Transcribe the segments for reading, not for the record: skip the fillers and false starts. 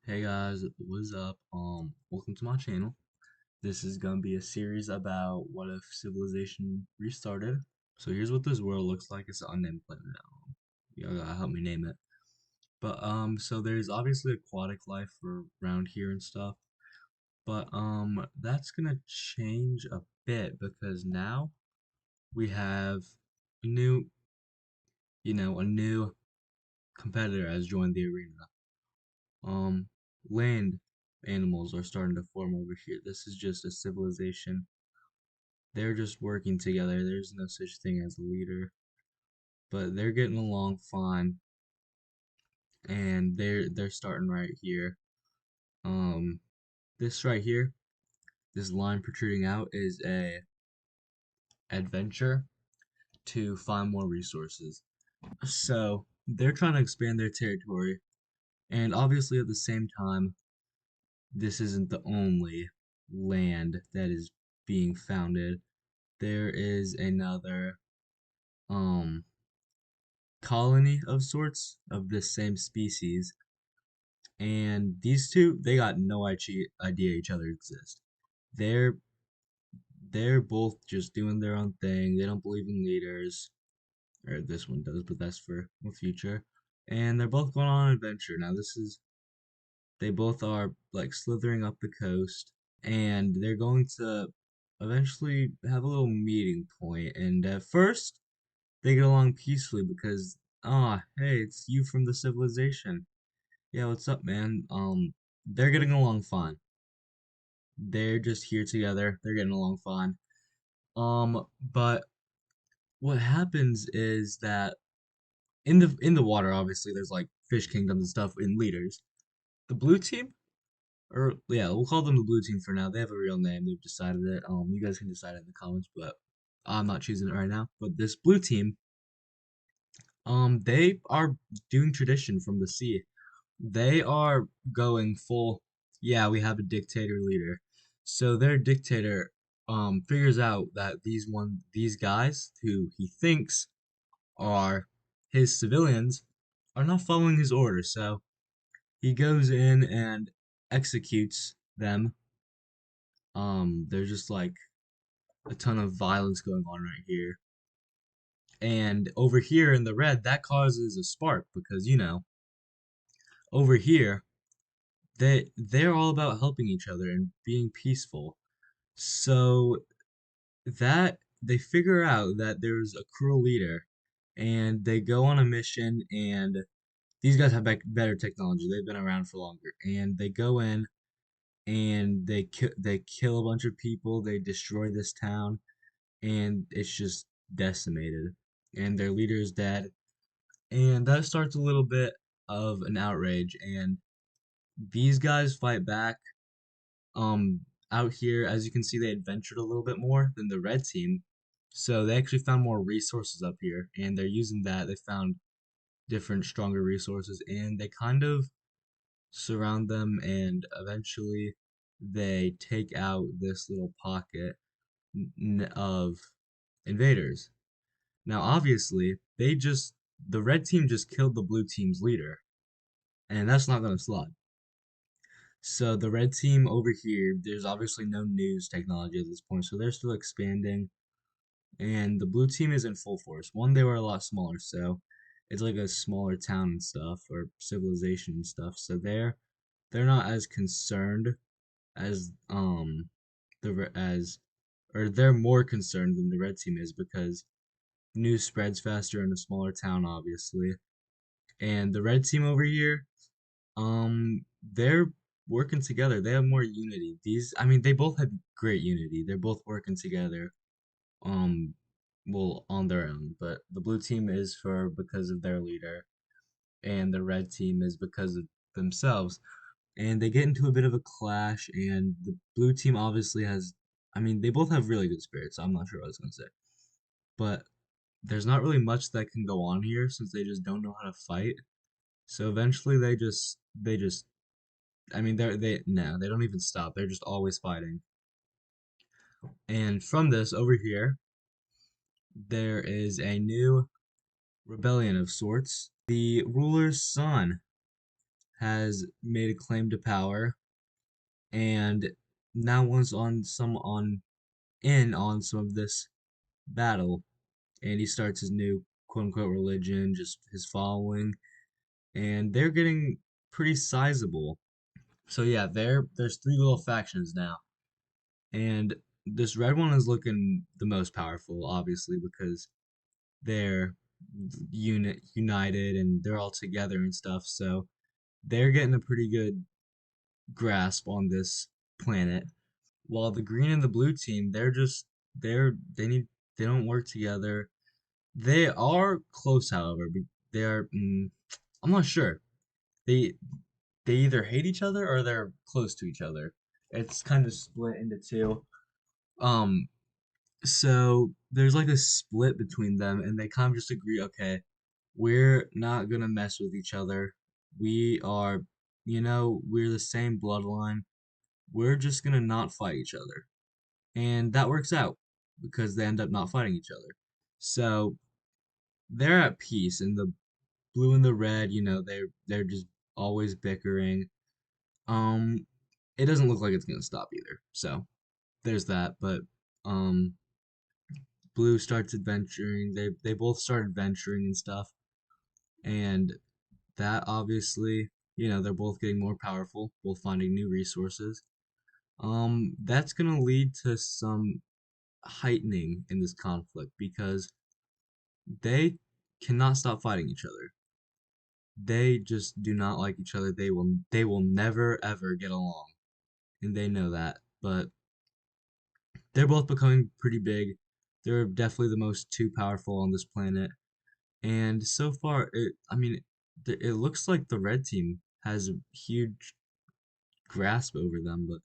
Hey guys, what's up? Welcome to my channel. This is gonna be a series about what if civilization restarted. So here's what this world looks like. It's an unnamed planet now. You gotta help me name it. But so there's obviously aquatic life around here and stuff. But that's gonna change a bit because now we have a new, a new competitor has joined the arena. Um, Land animals are starting to form over here. This is just a civilization. They're just working together. There's no such thing as a leader, but they're getting along fine, and they're starting right here. Um, this right here, this line protruding out is a adventure to find more resources. So they're trying to expand their territory, and obviously at the same time, this isn't the only land that is being founded. There is another um colony of sorts of this same species, and these two they got no idea each other exist. They're they're both just doing their own thing. They don't believe in leaders, or this one does, but that's for the future. And they're both going on an adventure. Now this is they both are like slithering up the coast, and they're going to eventually have a little meeting point. And at first they get along peacefully because, hey, it's you from the civilization. Yeah, what's up, man? They're getting along fine. They're just here together. They're getting along fine. But what happens is that in the water, obviously, there's like fish kingdoms and stuff and leaders. The blue team, or yeah, we'll call them the blue team for now. They have a real name. They've decided it. You guys can decide in the comments, but I'm not choosing it right now. But this blue team, they are doing tradition from the sea. They are going full, yeah, we have a dictator leader. So their dictator figures out that these guys who he thinks are his civilians are not following his orders. So he goes in and executes them. There's just like a ton of violence going on right here. And over here in the red, that causes a spark because over here they're all about helping each other and being peaceful. So that they figure out that there's a cruel leader, and they go on a mission. And these guys have better technology. They've been around for longer, and they go in and they kill a bunch of people. They destroy this town, and it's just decimated. And their leader is dead, and that starts a little bit of an outrage. And these guys fight back. um Out here, as you can see, they adventured a little bit more than the red team, so they actually found more resources up here, and they're using that. They found different stronger resources, and they kind of surround them, and eventually they take out this little pocket of invaders. Now obviously the red team just killed the blue team's leader, and that's not going to slide. So the red team over here, there's obviously no news technology at this point, so they're still expanding. And the blue team is in full force. One, they were a lot smaller, so it's like a smaller town and stuff, or civilization and stuff. So they're not as concerned as as or they're more concerned than the red team is because news spreads faster in a smaller town, obviously. And the red team over here, they're working together. They have more unity. I mean, they both have great unity. They're both working together. Um, well, on their own, but the blue team is for because of their leader, and the red team is because of themselves. And they get into a bit of a clash, and the blue team obviously has. I mean, they both have really good spirits. I'm not sure what I was gonna say, but there's not really much that can go on here since they just don't know how to fight. So eventually, they just I mean, they no, they don't even stop. They're just always fighting. And from this over here, there is a new rebellion of sorts. The ruler's son. has made a claim to power and now wants on in on some of this battle. And he starts his new quote unquote religion, just his following, and they're getting pretty sizable. So yeah, there's three little factions now. And this red one is looking the most powerful, obviously, because they're united and they're all together and stuff. So they're getting a pretty good grasp on this planet. While the green and the blue team, they need they don't work together. They are close, however. They are. I'm not sure. They they either hate each other or they're close to each other. It's kind of split into two. Um, so there's like a split between them, and they kind of just agree, okay, we're not gonna mess with each other. We are, we're the same bloodline. We're just gonna not fight each other. And that works out because they end up not fighting each other. So they're at peace, and the blue and the red, they're just always bickering. Um, it doesn't look like it's gonna stop either. So there's that. But um, blue starts adventuring. They both start adventuring and stuff, and that obviously, they're both getting more powerful, both finding new resources. That's gonna lead to some heightening in this conflict because they cannot stop fighting each other. They just do not like each other. They will never ever get along, and they know that. But they're both becoming pretty big. They're definitely the most two powerful on this planet. And so far, it looks like the red team has a huge grasp over them, but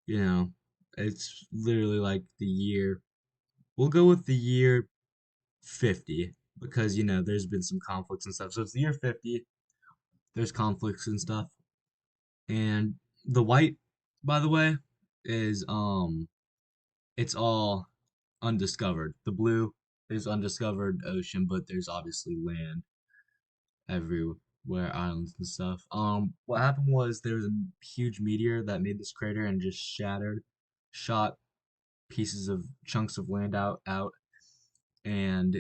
you know, it's literally like the year. We'll go with the year 50 because there's been some conflicts and stuff. So it's the year 50. There's conflicts and stuff. And the white, by the way, is it's all undiscovered. The blue is undiscovered ocean, but there's obviously land everywhere, islands and stuff. What happened was there was a huge meteor that made this crater and just shattered, shot pieces of chunks of land out, and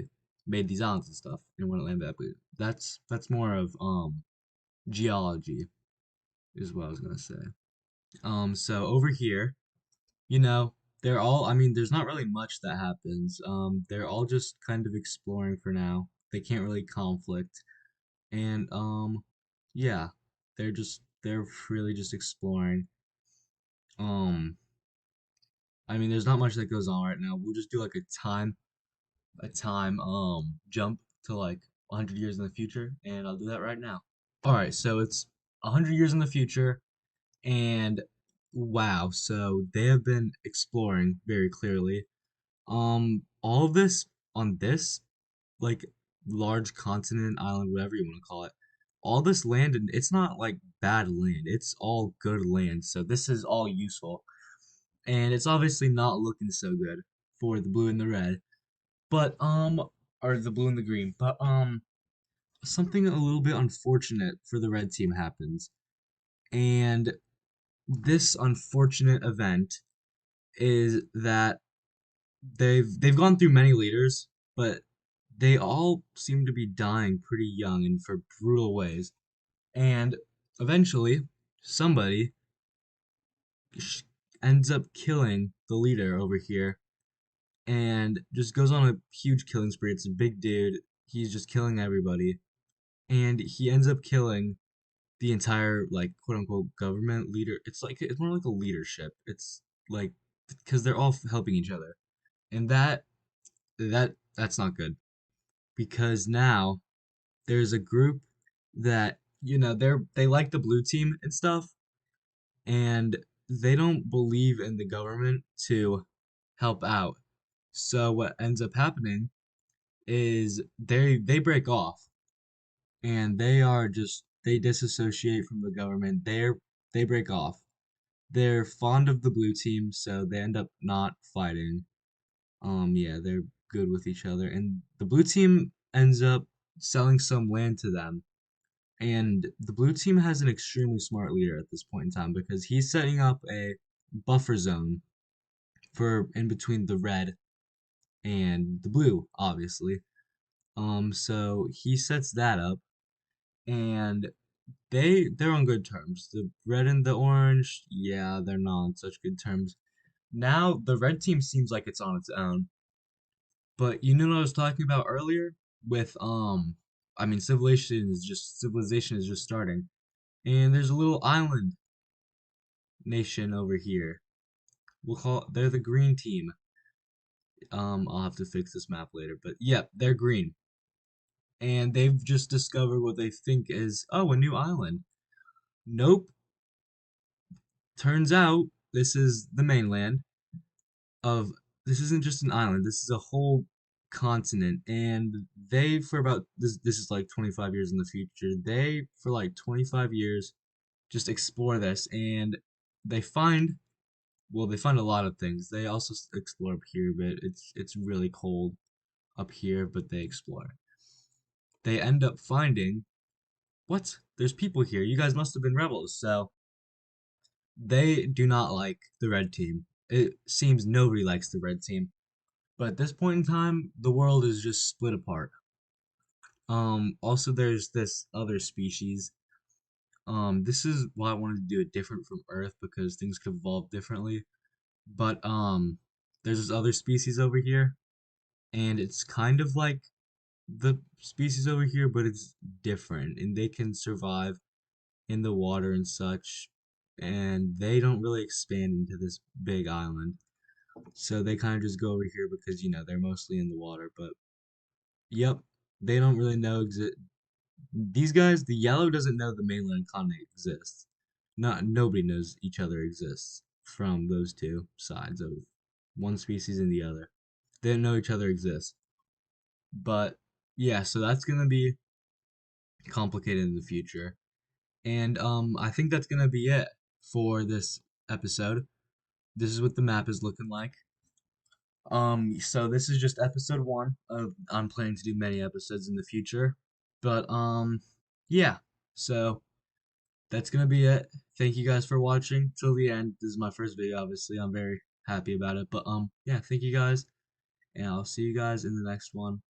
made these islands and stuff. And when it landed that blue, that's more of geology is what I was gonna say. So over here, you know, they're all, there's not really much that happens. They're all just kind of exploring for now. They can't really conflict. And yeah, they're really just exploring. Um, there's not much that goes on right now. We'll just do like a time jump to like 100 years in the future, and I'll do that right now. All right, so it's 100 years in the future, and wow, so they have been exploring very clearly. All of this on this like large continent, island, whatever you want to call it, all this land, and it's not like bad land. It's all good land. So this is all useful, and it's obviously not looking so good for the blue and the red, but or the blue and the green. But something a little bit unfortunate for the red team happens, and this unfortunate event is that they've gone through many leaders, but they all seem to be dying pretty young and for brutal ways. And eventually, somebody sh- ends up killing the leader over here and just goes on a huge killing spree. It's a big dude. He's just killing everybody. And he ends up killing the entire, like, quote unquote government leader. It's more like a leadership. It's like, because they're all helping each other. And that's not good because now there's a group that they like the blue team and stuff, and they don't believe in the government to help out. So what ends up happening is they break off, and they disassociate from the government. They break off. They're fond of the blue team, so they end up not fighting. Yeah, they're good with each other, and the blue team ends up selling some land to them, And the blue team has an extremely smart leader at this point in time because he's setting up a buffer zone for in between the red and the blue, obviously. So he sets that up, and they're on good terms. The red and the orange, yeah, they're not on such good terms. Now the red team seems like it's on its own. But you know what I was talking about earlier with I mean civilization is just starting. And there's a little island nation over here. They're the green team. I'll have to fix this map later, but yep, they're green. And they've just discovered what they think is, oh, a new island. Nope. Turns out this is the mainland of this isn't just an island, this is a whole continent. And they for about this is like 25 years in the future. They for like 25 years just explore this and they find they find a lot of things. They also explore up here, but it's really cold up here, but they explore. They end up finding what? There's people here. You guys must have been rebels. So they do not like the red team. It seems nobody likes the red team. But at this point in time, the world is just split apart. Also there's this other species. This is why I wanted to do it different from Earth because things could evolve differently. But there's this other species over here, and it's kind of like the species over here, but it's different, and they can survive in the water and such, and they don't really expand into this big island. So they kind of just go over here because they're mostly in the water. But yep, they don't really know these guys. The yellow doesn't know the mainland continent exists. Not nobody knows each other exists from those two sides of one species and the other. They don't know each other exists. But yeah, so that's gonna be complicated in the future. And I think that's gonna be it for this episode. This is what the map is looking like. So this is just episode one of I'm planning to do many episodes in the future. But yeah. So that's gonna be it. Thank you guys for watching till the end. This is my first video, obviously. I'm very happy about it. But yeah, thank you guys, and I'll see you guys in the next one.